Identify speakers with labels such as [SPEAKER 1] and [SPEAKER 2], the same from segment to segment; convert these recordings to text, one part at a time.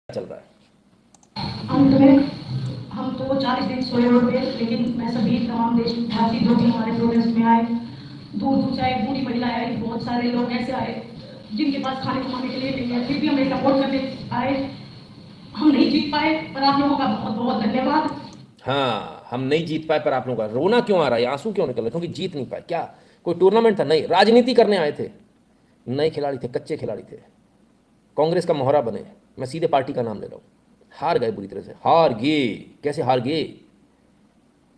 [SPEAKER 1] चल रहा है।
[SPEAKER 2] अंत में हम तो 40 दिन सोए हुए, लेकिन मैं सभी तमाम देशवासी जो भी हमारे प्रोटेस्ट में आए, दूर दूर से आए, बूढ़ी महिलाएं आई, बहुत सारे लोग ऐसे आए जिनके पास खाने कमाने के लिए नहीं है, फिर भी हमें सपोर्ट करने आए। हम नहीं जीत पाए, पर आप लोगों का बहुत बहुत धन्यवाद।
[SPEAKER 1] हाँ, हम नहीं जीत पाए पर आप लोगों का रोना क्यों आ रहा है, आंसू क्यों निकल रहे? क्योंकि जीत नहीं पाए। क्या कोई टूर्नामेंट था? नहीं, राजनीति करने आए थे। नए खिलाड़ी थे, कच्चे खिलाड़ी थे, कांग्रेस का मोहरा बने। मैं सीधे पार्टी का नाम ले रहा हूँ। हार गए, बुरी तरह से हार गए। कैसे हार गए?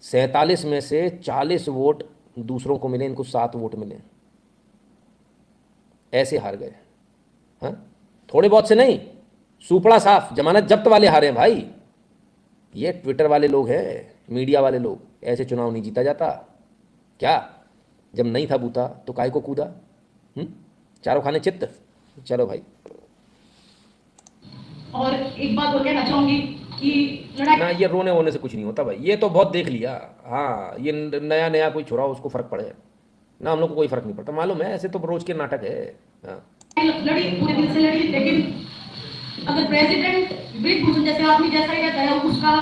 [SPEAKER 1] 47 में से 40 वोट दूसरों को मिले, इनको 7 वोट मिले। ऐसे हार गए। हाँ, थोड़े बहुत से नहीं, सुपड़ा साफ जमानत जब्त वाले हारे हैं भाई। ये ट्विटर वाले लोग हैं, मीडिया वाले लोग। ऐसे चुनाव नहीं जीता जाता। क्या जब नहीं था बूता तो काय को कूदा? चारों खाने चित्त। चलो भाई।
[SPEAKER 2] और एक बात और कहना चाहूंगी कि लड़ाई
[SPEAKER 1] ना, ये रोने वोने से कुछ नहीं होता भाई, ये तो बहुत देख लिया। हाँ, ये नया नया कोई छोरा उसको फर्क पड़े ना, हम लोग को कोई फर्क नहीं पड़ता, मालूम है, ऐसे तो रोज के नाटक है। हाँ।
[SPEAKER 2] लड़ी पूरे दिल से लड़ी, लेकिन अगर प्रेसिडेंट ब्रिजभूषण जैसे आदमी जैसा ही रहता है, उसका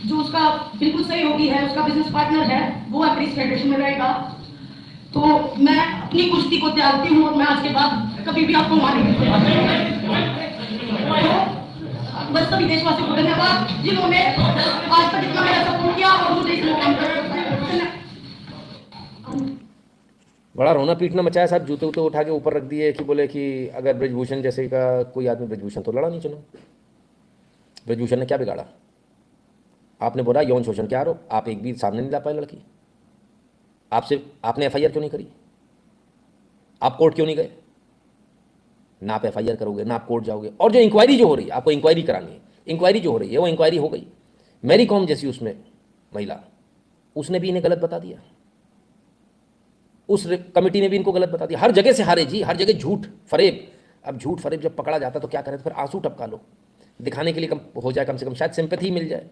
[SPEAKER 2] जो उसका बिल्कुल सहयोगी है, उसका बिजनेस पार्टनर है, वो अगर इस फेडरेशन में रहेगा, तो मैं अपनी कुश्ती को त्यागती हूँ और मैं आज के बाद कभी भी आपको मारेंगे। बस सभी देशवासियों को धन्यवाद जिन्होंने आज तक इतना मेरा सपोर्ट किया और मुझे इस मौका।
[SPEAKER 1] बड़ा रोना पीटना मचाया साहब, जूते उते उठा के ऊपर रख दिए कि बोले कि अगर ब्रिजभूषण जैसे का कोई आदमी, ब्रिजभूषण तो लड़ा नहीं चुनाव। ब्रिजभूषण ने क्या बिगाड़ा? आपने बोला यौन शोषण के आरोप, आप एक भी सामने नहीं ला पाए लड़की। आपसे आपने एफआईआर क्यों नहीं करी? आप कोर्ट क्यों नहीं गए? ना आप एफआईआर करोगे, ना आप कोर्ट जाओगे। और जो इंक्वायरी जो हो रही है, आपको इंक्वायरी करानी है, इंक्वायरी जो हो रही है वो इंक्वायरी हो गई। मैरी कॉम जैसी उसमें महिला, उसने भी इन्हें गलत बता दिया, उस कमेटी ने भी इनको गलत बता दिया। हर जगह से हारे जी, हर जगह झूठ फरेब। अब झूठ फरेब जब पकड़ा जाता तो क्या करें? तो फिर आंसू टपका लो, दिखाने के लिए कम हो जाए, कम से कम शायद सिंपैथी मिल जाए।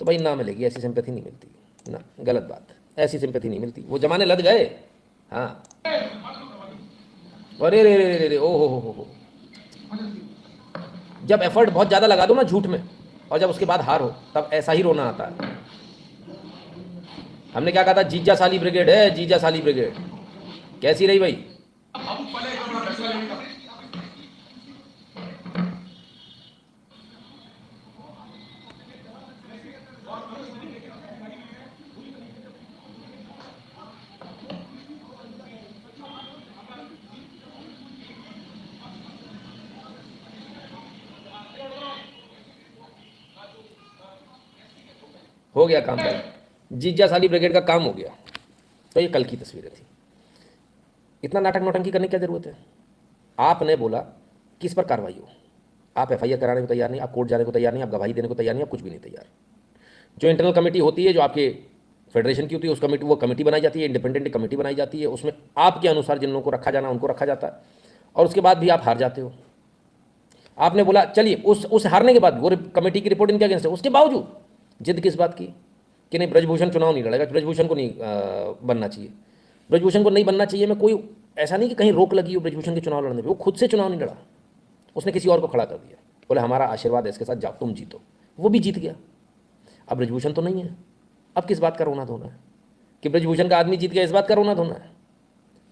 [SPEAKER 1] तो भाई ना मिलेगी, ऐसी सिंपैथी नहीं मिलती ना, गलत बात, ऐसी सिंपैथी नहीं मिलती। वो जमाने लग गए। हाँ, अरे रे रे रे रे, ओ हो। जब एफर्ट बहुत ज़्यादा लगा दो ना झूठ में, और जब उसके बाद हार हो, तब ऐसा ही रोना आता है। हमने क्या कहा था? जीजा साली ब्रिगेड है, जीजा साली ब्रिगेड। कैसी रही भाई? हो गया काम भाई, जीजा साली ब्रिगेड का काम हो गया। तो ये कल की तस्वीरें थी। इतना नाटक नौटंकी करने की क्या जरूरत है? आपने बोला किस पर कार्रवाई हो, आप एफआईआर कराने को तैयार नहीं, आप कोर्ट जाने को तैयार नहीं, आप गवाही देने को तैयार नहीं, आप कुछ भी नहीं तैयार। जो इंटरनल कमेटी होती है, जो आपके फेडरेशन की होती है, उस कमेटी, वो कमेटी बनाई जाती है, इंडिपेंडेंट कमेटी बनाई जाती है, उसमें आपके अनुसार जिन लोगों को रखा जाना उनको रखा जाता है, और उसके बाद भी आप हार जाते हो। आपने बोला चलिए, उस हारने के बाद वो कमेटी की रिपोर्ट इनके अगेंस्ट है, उसके बावजूद जिद किस बात की कि नहीं ब्रजभूषण चुनाव नहीं लड़ेगा, ब्रजभूषण को नहीं बनना चाहिए, ब्रजभूषण को नहीं बनना चाहिए। मैं कोई ऐसा नहीं कि कहीं रोक लगी हो ब्रजभूषण के चुनाव लड़ने पर, वो खुद से चुनाव नहीं लड़ा, उसने किसी और को खड़ा कर दिया, बोले हमारा आशीर्वाद है इसके साथ, जाओ तुम जीतो। वो भी जीत गया। अब ब्रजभूषण तो नहीं है, अब किस बात का रोना धोना है कि ब्रजभूषण का आदमी जीत गया, इस बात का रोना धोना है?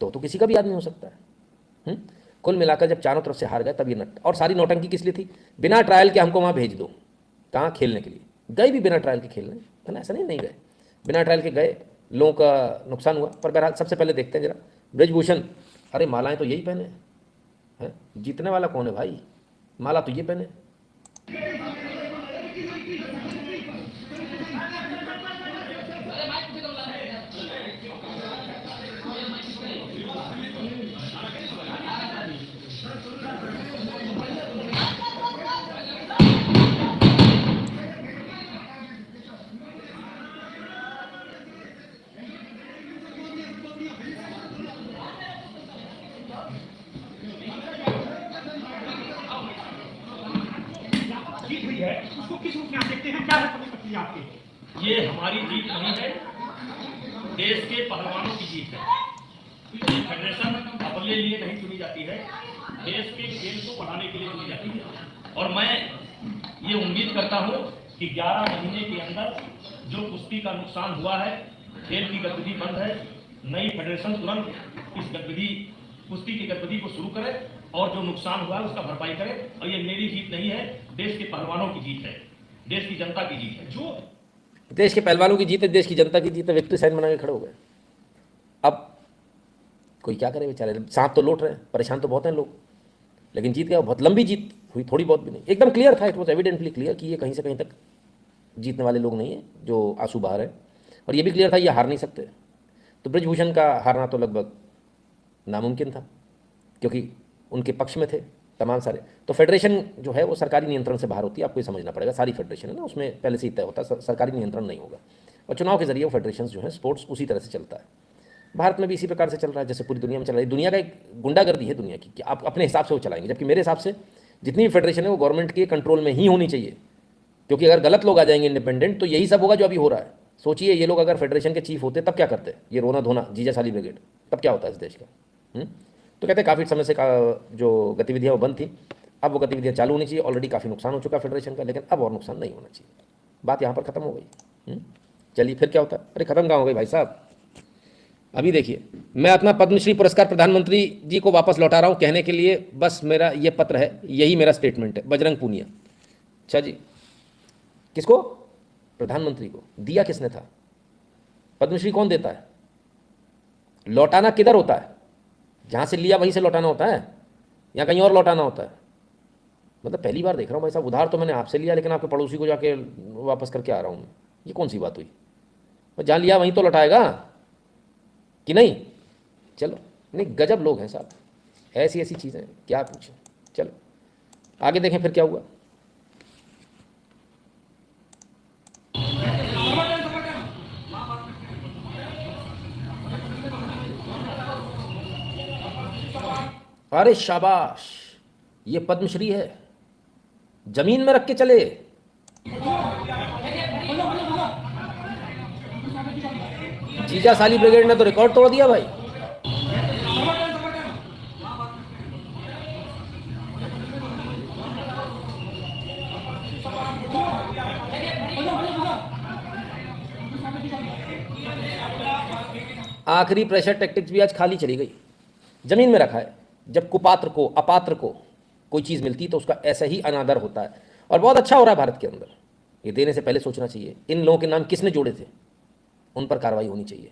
[SPEAKER 1] तो किसी का भी आदमी हो सकता है। कुल मिलाकर जब चारों तरफ से हार गए तब ये और सारी नौटंकी किस लिए थी? बिना ट्रायल के हमको वहाँ भेज दो। कहाँ? खेलने के लिए गए भी बिना ट्रायल के खेलने, है ना? ऐसा नहीं गए, बिना ट्रायल के गए, लोगों का नुकसान हुआ। पर बहरहाल सबसे पहले देखते हैं जरा ब्रजभूषण। अरे मालाएं तो यही पहने हैं, जीतने वाला कौन है भाई? माला तो ये पहने।
[SPEAKER 3] जीत हुई है, उसको किस रूप में आप देखते हैं? क्या है प्रतिक्रिया आपकी?
[SPEAKER 4] ये हमारी जीत नहीं है, देश के पहलवानों की जीत है। फेडरेशन अपने लिए नहीं चुनी जाती है, देश के खेल को बढ़ाने के लिए चुनी जाती है। और मैं ये उम्मीद करता हूं कि 11 महीने के अंदर जो कुश्ती का नुकसान हुआ है, खेल की गतिविधि बंद है, नई फेडरेशन तुरंत इस गतिविधि कुश्ती की गतिविधि को शुरू करे और जो नुकसान हुआ है उसका भरपाई करे। और ये मेरी जीत नहीं है, देश के पहलवानों की जीत है, देश की जनता की जीत है। जो
[SPEAKER 1] देश के पहलवानों की जीत है, देश की जनता की जीत है। विक्ट्री साइन बना के खड़े हो गए। अब कोई क्या करे बेचारे, सांप तो लौट रहे हैं, परेशान तो बहुत हैं लोग, लेकिन जीत गया। बहुत लंबी जीत हुई, थोड़ी बहुत भी नहीं, एकदम क्लियर था। इट वॉज एविडेंटली क्लियर कि ये कहीं से कहीं तक जीतने वाले लोग नहीं है जो आंसू बहा रहे हैं। और ये भी क्लियर था ये हार नहीं सकते। तो ब्रजभूषण का हारना तो लगभग नामुमकिन था, क्योंकि उनके पक्ष में थे तमाम सारे। तो फेडरेशन जो है वो सरकारी नियंत्रण से बाहर होती है, आपको ये समझना पड़ेगा। सारी फेडरेशन है ना, उसमें पहले से ही तय होता है, सरकारी नियंत्रण नहीं होगा। और चुनाव के जरिए वो फेडरेशन जो है स्पोर्ट्स उसी तरह से चलता है। भारत में भी इसी प्रकार से चल रहा है जैसे पूरी दुनिया में चल रहा है। दुनिया का एक गुंडागर्दी है दुनिया की कि आप अपने हिसाब से वो चलाएंगे, जबकि मेरे हिसाब से जितनी भी फेडरेशन है वो गवर्नमेंट के कंट्रोल में ही होनी चाहिए। क्योंकि अगर गलत लोग आ जाएंगे इंडिपेंडेंट तो यही सब होगा जो अभी हो रहा है। सोचिए ये लोग अगर फेडरेशन के चीफ होते तब क्या करते, ये रोना धोना जीजा साली ब्रिगेड, तब क्या होता है इस देश का। तो कहते हैं काफ़ी समय से जो गतिविधियाँ वो बंद थी, अब वो गतिविधियाँ चालू होनी चाहिए। ऑलरेडी काफ़ी नुकसान हो चुका है फेडरेशन का, लेकिन अब और नुकसान नहीं होना चाहिए। बात यहाँ पर ख़त्म हो गई। चलिए फिर क्या होता है। अरे ख़त्म कहाँ हो गई भाई साहब। अभी देखिए, मैं अपना पद्मश्री पुरस्कार प्रधानमंत्री जी को वापस लौटा रहा हूँ कहने के लिए बस मेरा ये पत्र है, यही मेरा स्टेटमेंट है। बजरंग पूनिया। अच्छा जी, किसको? प्रधानमंत्री को। दिया किसने था? पद्मश्री कौन देता है? लौटाना किधर होता है? जहाँ से लिया वहीं से लौटाना होता है या कहीं और लौटाना होता है? मतलब पहली बार देख रहा हूँ भाई साहब, उधार तो मैंने आपसे लिया लेकिन आपके पड़ोसी को जाके वापस करके आ रहा हूँ मैं। ये कौन सी बात हुई? जहाँ लिया वहीं तो लौटाएगा कि नहीं? चलो, नहीं गजब लोग हैं साहब, ऐसी ऐसी चीज़ें क्या पूछें। चलो आगे देखें फिर क्या हुआ। अरे शाबाश, ये पद्मश्री है, जमीन में रख के चले। जीजा साली ब्रिगेड ने तो रिकॉर्ड तोड़ दिया भाई। आखिरी प्रेशर टैक्टिक्स भी आज खाली चली गई, जमीन में रखा है। जब कुपात्र को, अपात्र को कोई चीज़ मिलती तो उसका ऐसा ही अनादर होता है। और बहुत अच्छा हो रहा है भारत के अंदर। ये देने से पहले सोचना चाहिए इन लोगों के नाम किसने जोड़े थे, उन पर कार्रवाई होनी चाहिए।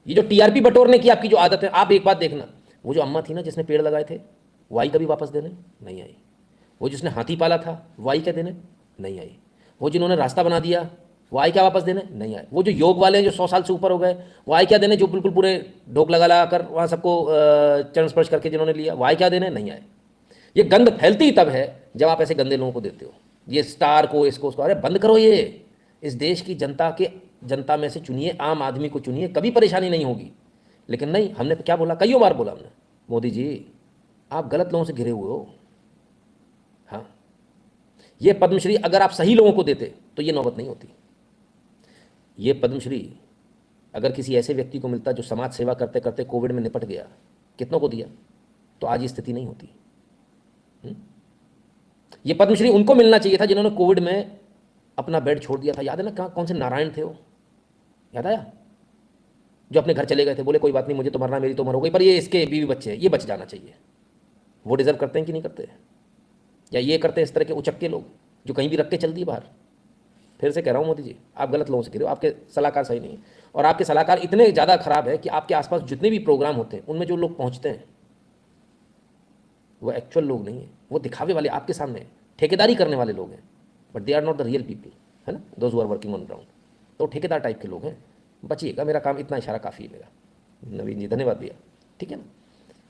[SPEAKER 1] ये जो टीआरपी बटोरने की आपकी जो आदत है, आप एक बात देखना, वो जो अम्मा थी ना जिसने पेड़ लगाए थे, वो आई कभी वापस देने? नहीं आई। वो जिसने हाथी पाला था वो आई क्या देने? नहीं आई। वो जिन्होंने रास्ता बना दिया वो आई क्या वापस देने? नहीं आए। वो जो योग वाले हैं जो 100 साल से ऊपर हो गए वो आई क्या देने? जो बिल्कुल पूरे ढोक लगा कर वहाँ सबको चरण स्पर्श करके जिन्होंने लिया वो आई क्या देने? नहीं आए। ये गंद फैलती तब है जब आप ऐसे गंदे लोगों को देते हो, ये स्टार को, इसको उसको। अरे बंद करो ये। इस देश की जनता में से चुनिए, आम आदमी को चुनिए, कभी परेशानी नहीं होगी। लेकिन नहीं, हमने क्या बोला, कईयों बार बोला हमने, मोदी जी आप गलत लोगों से घिरे हुए हो। हाँ, ये पद्मश्री अगर आप सही लोगों को देते तो ये नौबत नहीं होती। ये पद्मश्री अगर किसी ऐसे व्यक्ति को मिलता जो समाज सेवा करते करते कोविड में निपट गया, कितनों को दिया, तो आज ये स्थिति नहीं होती। ये पद्मश्री उनको मिलना चाहिए था जिन्होंने कोविड में अपना बेड छोड़ दिया था। याद है ना, कहाँ कौन से नारायण थे वो, याद आया? जो अपने घर चले गए थे, बोले कोई बात नहीं मुझे तो मरना, मेरी तो उम्र हो गई, पर ये इसके बीवी बच्चे हैं, ये बच जाना चाहिए। वो डिजर्व करते हैं कि नहीं करते? या ये करते हैं इस तरह के उचक्के लोग जो कहीं भी रख के चल दिए बाहर? फिर से कह रहा हूँ मोदी जी, आप गलत लोगों से गिरे हो, आपके सलाहकार सही नहीं है। और आपके सलाहकार इतने ज़्यादा खराब है कि आपके आसपास जितने भी प्रोग्राम होते हैं उनमें जो लोग पहुँचते हैं वो एक्चुअल लोग नहीं है, वो दिखावे वाले आपके सामने ठेकेदारी करने वाले लोग हैं, but they are not the real people, है ना, those who are working on ground. तो ठेकेदार टाइप के लोग हैं। बचिएगा, मेरा काम इतना इशारा काफ़ी है मेरा। नवीन जी धन्यवाद भैया, ठीक है ना।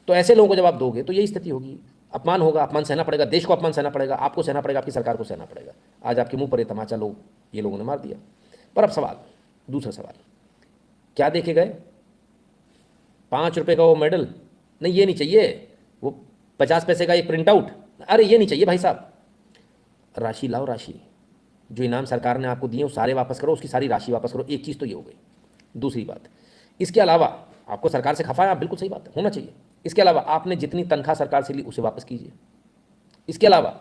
[SPEAKER 1] तो ऐसे लोगों को जब आप दोगे तो यही स्थिति होगी, अपमान होगा, अपमान सहना पड़ेगा, देश को अपमान सहना पड़ेगा, आपको सहना पड़ेगा, आपकी सरकार को सहना पड़ेगा। आज आपके मुंह पर ये तमाचा ये लोगों ने मार दिया। पर अब सवाल, दूसरा सवाल, क्या देखे गए? 5 रुपये का वो मेडल? नहीं, ये नहीं चाहिए। वो 50 पैसे का एक प्रिंट आउट? अरे ये नहीं चाहिए भाई साहब। राशि लाओ, राशि जो इनाम सरकार ने आपको दिए वो सारे वापस करो, उसकी सारी राशि वापस करो। एक चीज़ तो ये हो गई। दूसरी बात, इसके अलावा आपको सरकार से खफा है, आप बिल्कुल सही बात है, होना चाहिए। इसके अलावा आपने जितनी तनख्वाह सरकार से ली उसे वापस कीजिए। इसके अलावा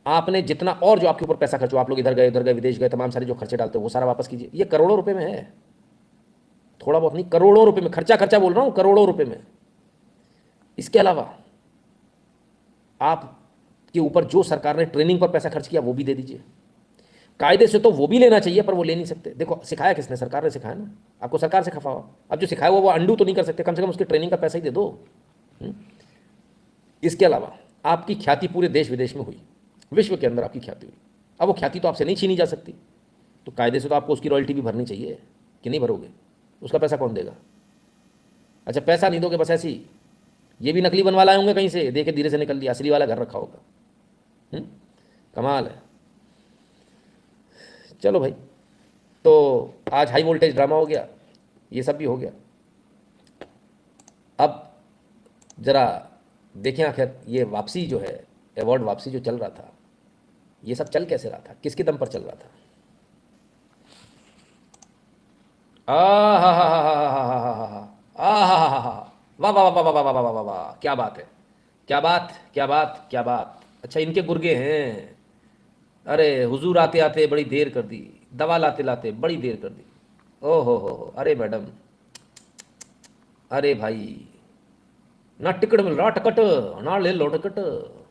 [SPEAKER 1] आपने जितना और जो आपके ऊपर पैसा खर्च हुआ, आप लोग इधर गए विदेश गए, तमाम सारे जो खर्चे डालते हो वो सारा वापस कीजिए। ये करोड़ों रुपए में है, थोड़ा बहुत नहीं, करोड़ों रुपए में खर्चा बोल रहा हूँ, करोड़ों रुपए में। इसके अलावा आपके ऊपर जो सरकार ने ट्रेनिंग पर पैसा खर्च किया वो भी दे दीजिए। कायदे से तो वो भी लेना चाहिए, पर वो ले नहीं सकते। देखो सिखाया किसने? सरकार ने सिखाया ना, आपको सरकार से खफा हुआ। अब जो सिखाया हुआ वो अंडू तो नहीं कर सकते, कम से कम उसकी ट्रेनिंग का पैसा ही दे दो। इसके अलावा आपकी ख्याति पूरे देश विदेश में हुई, विश्व के अंदर आपकी ख्याति हुई। अब वो ख्याति तो आपसे नहीं छीनी जा सकती, तो कायदे से तो आपको उसकी रॉयल्टी भी भरनी चाहिए कि नहीं भरोगे? उसका पैसा कौन देगा? अच्छा पैसा नहीं दोगे, बस ऐसे ही ये भी नकली बनवा लाए होंगे कहीं से, देखे धीरे से निकल दिया, असली वाला घर रखा होगा। कमाल है। चलो भाई, तो आज हाई वोल्टेज ड्रामा हो गया, ये सब भी हो गया। अब जरा देखें आखिर ये वापसी जो है, अवार्ड वापसी जो चल रहा था, ये सब चल कैसे रहा था, किसके दम पर चल रहा था? आ हा हा हा हा हा हा हा हा हा, वाह वाह वाह वाह वाह वाह वाह वाह वाह, क्या बात है, क्या बात क्या बात क्या बात। अच्छा इनके गुर्गे हैं। अरे हुजूर आते आते बड़ी देर कर दी, दवा लाते लाते बड़ी देर कर दी। ओ हो, अरे मैडम, अरे भाई ना टिकट मिल रहा, टिकट ना ले लो, टिकट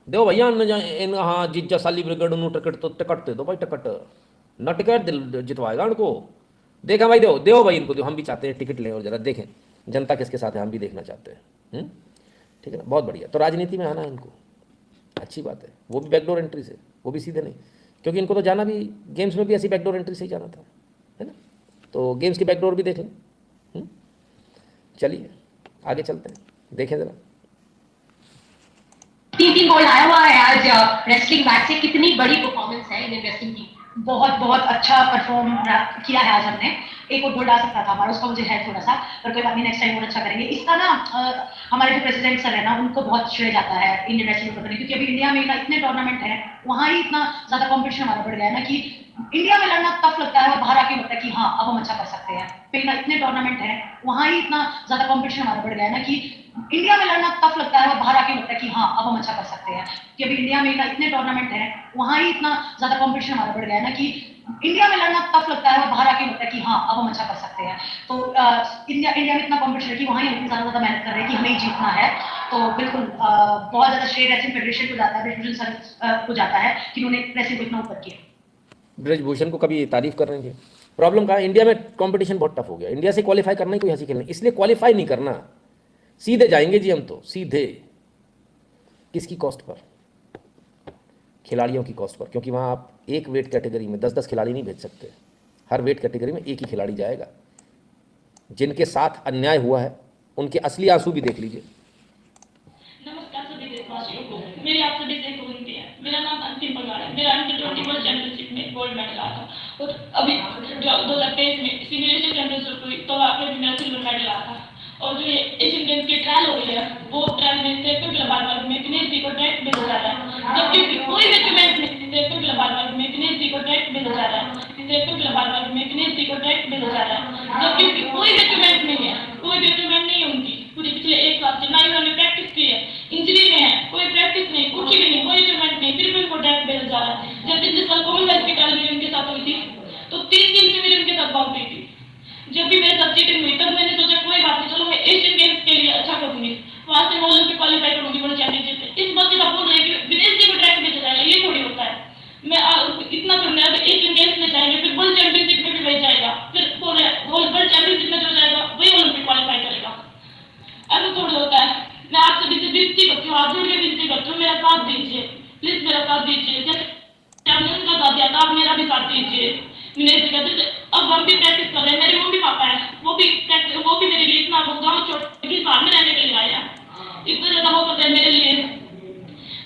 [SPEAKER 1] दो भैया इन, हाँ जीजा साली ब्रिगेड नु टिकट, तो टिकट दे दो भाई, टिकट ना, टिकट जितवाएगा उनको। देखा भाई, दो दो भाई इनको, दो, हम भी चाहते हैं टिकट लें और जरा देखें जनता किसके साथ है, हम भी देखना चाहते हैं। ठीक है ना, बहुत बढ़िया। तो राजनीति में आना है इनको, अच्छी बात है, वो भी बैकडोर एंट्री से, वो भी सीधे नहीं, क्योंकि इनको तो जाना भी गेम्स में भी ऐसी बैकडोर एंट्री से ही जाना था, है ना। तो गेम्स की बैकडोर भी देख लें। चलिए आगे चलते हैं, देखें जरा।
[SPEAKER 5] 3 गोल्ड आया हुआ है आज रेसलिंग मैच से, कितनी बड़ी परफॉर्मेंस है इंडियन रेसलिंग की।
[SPEAKER 2] बहुत बहुत अच्छा परफॉर्म किया है आज हमने। एक और गोल डाल सकता था हमारा, उसका मुझे है थोड़ा सा, पर कोई बात नहीं, नेक्स्ट टाइम और अच्छा करेंगे। इसका ना हमारे जो प्रेसिडेंट सर है ना, उनको बहुत श्रेय जाता है इंडियन रेसलिंग को करने, क्योंकि अभी इंडिया में इतने टूर्नामेंट है, वहाँ ही इतना ज्यादा कॉम्पिटिशन हमारा बढ़ गया है ना, कि इंडिया में लड़ना टफ लगता है और बाहर आके लगता है कि हाँ अब हम अच्छा कर सकते हैं। इतने टूर्नामेंट है, वहाँ ही इतना ज्यादा कॉम्पिटिशन हमारा बढ़ गया है ना, कि इंडिया में लड़ना टफ लगता है और बाहर आके लगता है कि हाँ अब हम अच्छा कर सकते हैं। कि अभी इंडिया में इतने टूर्नामेंट है, वहाँ ही इतना ज्यादा कॉम्पिटिशन हमारा बढ़ गया है ना, कि इंडिया में लड़ना टफ लगता है और बाहर आके लगता है कि हाँ अब हम अच्छा कर सकते हैं। तो इंडिया में इतना कॉम्पिटिशन है कि वहाँ ही हम ज्यादा मेहनत कर रहे हैं कि हमें जीतना है। तो बिल्कुल बहुत ज्यादा श्रेय रेसलिंग फेडरेशन को जाता है, ब्रिजभूषण सर को जाता है कि उन्होंने रेसलिंग को इतना ऊपर किया।
[SPEAKER 1] ब्रिजभूषण को कभी तारीफ कर रहे हैं। प्रॉब्लम कहाँ है, इंडिया में कंपटीशन बहुत टफ हो गया, इंडिया से क्वालिफाई करना ही कोई हंसी खेल नहीं, इसलिए क्वालिफाई नहीं करना, सीधे जाएंगे जी हम, तो सीधे। किसकी कॉस्ट पर? खिलाड़ियों की कॉस्ट पर, क्योंकि वहाँ आप एक वेट कैटेगरी में 10-10 खिलाड़ी नहीं भेज सकते, हर वेट कैटेगरी में एक ही खिलाड़ी जाएगा। जिनके साथ अन्याय हुआ है उनके असली आंसू भी देख लीजिए।
[SPEAKER 6] नमस्कार सभी देशवासियों को, मेरी आप सभी से एक विनती है। मेरा नाम अंतिम पगार है, मेरा अंडर 20 वर्ल्ड चैंपियनशिप में गोल्ड मेडल आया था, और अभी 2023 में सीनियर एशियन चैंपियनशिप हुई तो वहाँ पे भी मेरा सिल्वर मेडल आया था। और जो ये एशियन गेम्स की ट्रायल हो रही है, वो ट्रायल में 53 किलोग्राम वर्ग में गिनीज रिकॉर्ड टाइम मिल जाता है, जबकि कोई भी इवेंट में 53 किलोग्राम वर्ग में गिनीज रिकॉर्ड टाइम मिल जाता है, 53 किलोग्राम वर्ग में गिनीज रिकॉर्ड टाइम मिल जाता है, जबकि कोई भी इवेंट नहीं है, कोई भी इवेंट नहीं है उनकी पूरी पिछले एक साल से, ना ही उन्होंने प्रैक्टिस की है, इंजरी में है, कोई प्रैक्टिस नहीं, कुछ भी नहीं, कोई इवेंट नहीं, फिर भी उनको टाइम मिल जा रहा है। जब पिछले साल कॉमनवेल्थ की ट्रायल मेरी उनके साथ हुई थी, तो 3 दिन से मेरी उनके साथ बात हुई थी। जब भी मेरे साथ चीटिंग हुई, तब मैंने सोचा कोई बात नहीं, चलो मैं एशियन गेम्स के लिए अच्छा करूंगी, वहां से मैं ओलंपिक क्वालिफाई करूंगी वर्ल्ड चैंपियनशिप में। इस बात का बोल रहे कि विदेश जी को ट्रैक में जाएगा, ये थोड़ी होता है। मैं इतना करना है, एशियन गेम्स में जाएंगे, फिर वर्ल्ड चैंपियनशिप में भी वही जाएगा, फिर वर्ल्ड चैंपियनशिप में जो जाएगा वही ओलंपिक क्वालिफाई करेगा। ऐसा थोड़ी होता है। मैं आप सभी से विनती करती हूँ, हाथ जोड़ के विनती करती हूँ, मेरा साथ दीजिए, प्लीज मेरा साथ दीजिए। जैसे आपने उनका साथ दिया था, आप मेरा भी साथ दीजिए। अब हम भी प्रैक्टिस कर रहे हैं, मेरे मम्मी पापा है, वो भी मेरे लिए इतना गाँव छोड़ के बाहर में रहने के लिए आया, इतना ज्यादा हो सकता है मेरे लिए।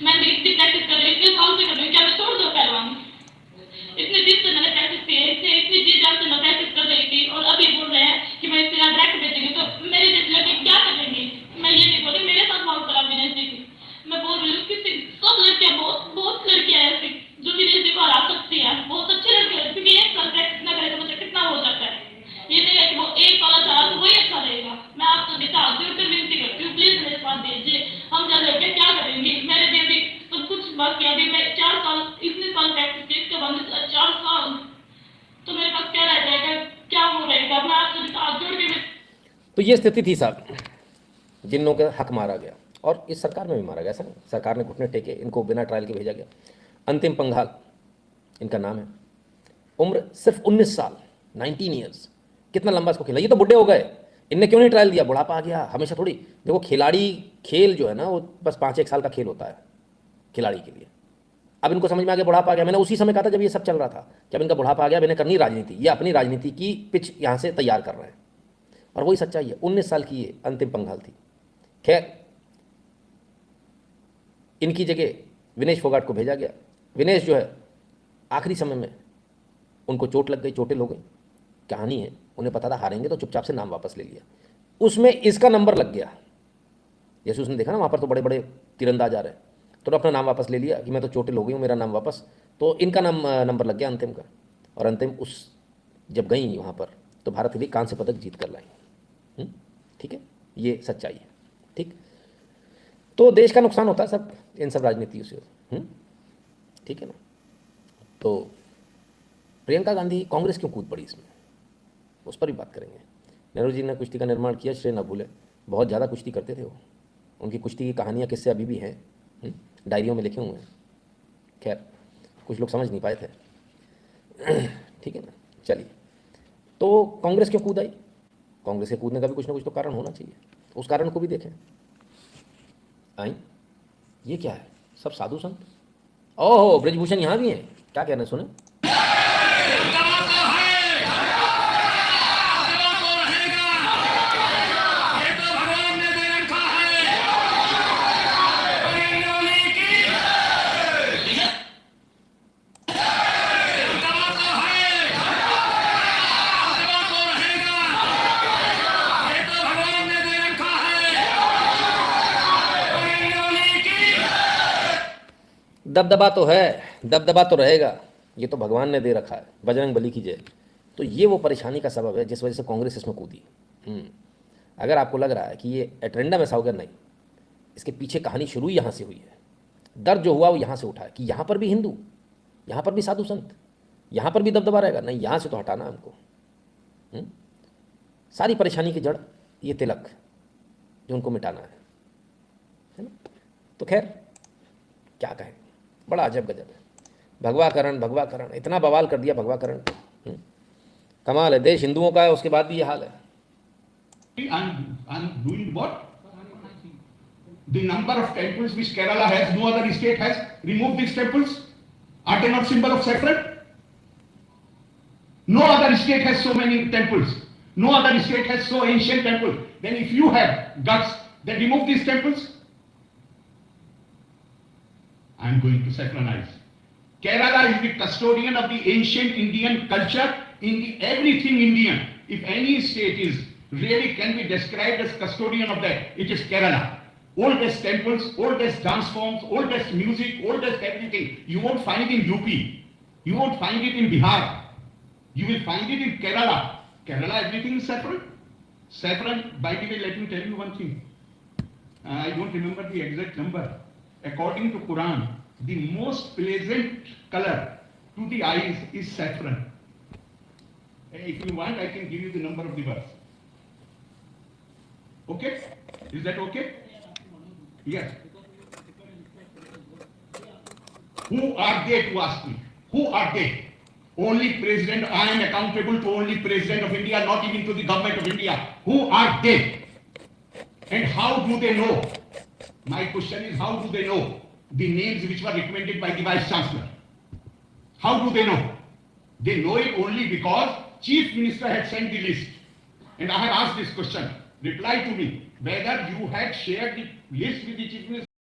[SPEAKER 6] मैं इतनी प्रैक्टिस कर रही हूँ, इतने साल से कर रही हूँ, क्या मैं छोड़ दूँ पहलवानी? इतने दिन से मैंने प्रैक्टिस की है, इतनी जी जान से मैं प्रैक्टिस कर रही थी, और अभी बोल रहे हैं कि मैं इसके साथ ट्रैक भेजेंगे, तो मेरे जैसे लड़के क्या करेंगे? मैं ये नहीं बोल रही, मेरे साथ बहुत खराब विनेश जी थी, मैं बोल रही हूँ किसी सब लड़कियां, बहुत लड़कियां ऐसी जो विनेश जी को हरा सकती है, बहुत अच्छे लड़के हैं, क्योंकि एक साल प्रैक्टिस ना करे तो मुझे कितना हो जाता है। ये नहीं है कि वो एक साल अच्छा तो वही अच्छा रहेगा। मैं आपको हाथ जोड़कर विनती करती हूँ, प्लीज मेरे साथ दीजिए। हम जब लड़के क्या करेंगे? मेरे भी अभी सब कुछ बाकी, अभी मैं 4 साल
[SPEAKER 1] तो ये स्थिति थी साहब, जिन लोगों का हक मारा गया, और इस सरकार में भी मारा गया। ऐसा नहीं, सरकार ने घुटने टेके, इनको बिना ट्रायल के भेजा गया। अंतिम पंघाल इनका नाम है, उम्र सिर्फ 19 साल, 19 ईयर्स। कितना लंबा इसको खेला, ये तो बुढ़े हो गए, इनने क्यों नहीं ट्रायल दिया? बुढ़ापा आ गया हमेशा थोड़ी। देखो खिलाड़ी खेल जो है ना वो बस 5-1 साल का खेल होता है खिलाड़ी के लिए। अब इनको समझ में आ गया बुढ़ापा आ गया। मैंने उसी समय कहा था जब ये सब चल रहा था कि अब इनका बुढ़ापा आ गया, मैंने करनी राजनीति। ये अपनी राजनीति की पिच यहाँ से तैयार कर रहे हैं, और वही सच्चाई है। 19 साल की ये अंतिम पंघाल थी। खैर, इनकी जगह विनेश फोगाट को भेजा गया। विनेश जो है आखिरी समय में उनको चोट लग गई, चोटिल हो गई। कहानी है, उन्हें पता था हारेंगे तो चुपचाप से नाम वापस ले लिया। उसमें इसका नंबर लग गया, जैसे उसने देखा ना वहाँ पर तो बड़े बड़े तीरंदाज आ रहे हैं, तो अपना नाम वापस ले लिया कि मैं तो चोटिल हो गई हूँ, मेरा नाम वापस। तो इनका नंबर लग गया अंतिम का, और अंतिम उस जब गई वहाँ पर तो भारत के लिए कांस्य पदक जीत कर लाई। ठीक है, ये सच्चाई है। ठीक, तो देश का नुकसान होता है सब इन सब राजनीतियों से। ठीक है ना। तो प्रियंका गांधी कांग्रेस क्यों कूद पड़ी इसमें, उस पर भी बात करेंगे। नेहरू जी ने कुश्ती का निर्माण किया, श्रेय न भूले। बहुत ज़्यादा कुश्ती करते थे वो, उनकी कुश्ती की कहानियाँ किससे अभी भी हैं, डायरियों में लिखे हुए हैं। खैर, कुछ लोग समझ नहीं पाए थे। ठीक है ना। चलिए, तो कांग्रेस क्यों कूद आई? कांग्रेस के कूदने का भी कुछ ना कुछ तो कारण होना चाहिए, उस कारण को भी देखें। आई, ये क्या है, सब साधु संत। ओहो, ब्रजभूषण यहाँ भी हैं, क्या कहना है सुने। दबदबा तो है, दबदबा तो रहेगा, ये तो भगवान ने दे रखा है, बजरंग बली की जय। तो ये वो परेशानी का सबब है जिस वजह से कांग्रेस इसमें कूदी। अगर आपको लग रहा है कि ये एट्रेंडम ऐसा हो गया, नहीं, इसके पीछे कहानी शुरू ही यहाँ से हुई है। दर्द जो हुआ वो यहाँ से उठा है कि यहाँ पर भी हिंदू, यहाँ पर भी साधु संत, यहाँ पर भी दबदबा रहेगा। नहीं, यहाँ से तो हटाना हमको। सारी परेशानी की जड़ ये तिलक जो उनको मिटाना है ना। तो खैर क्या कहें, बड़ा अजब गजब है। भगवाकरण भगवाकरण, इतना बवाल कर दिया भगवाकरण। कमाल है, देश हिंदुओं का है, उसके बाद भी ये हाल है।
[SPEAKER 3] I'm doing what? The number of temples which Kerala has, no other state has removed these temples. Are they not symbol of saffron? No other state has so many temples. No other state has so ancient temples. Then if you have guts, then remove these temples. I'm going to saffronize. Kerala is the custodian of the ancient Indian culture, everything Indian. If any state is really can be described as custodian of that, it is Kerala. Oldest temples, oldest dance forms, oldest music, oldest everything. You won't find it in UP. You won't find it in Bihar. You will find it in Kerala. Kerala, everything is saffron. Saffron, by the way, let me tell you one thing. I don't remember the exact number. According to Quran, the most pleasant color to the eyes is saffron. If you want, I can give you the number of the verse. Okay? Is that okay? Yes. Who are they to ask me? Who are they? Only President, I am accountable to only President of India, not even to the government of India. Who are they? And how do they know? My question is, how do they know the names which were recommended by the Vice Chancellor? How do they know? They know it only because Chief Minister had sent the list. And I have asked this question. Reply to me whether you had shared the list with the Chief Minister.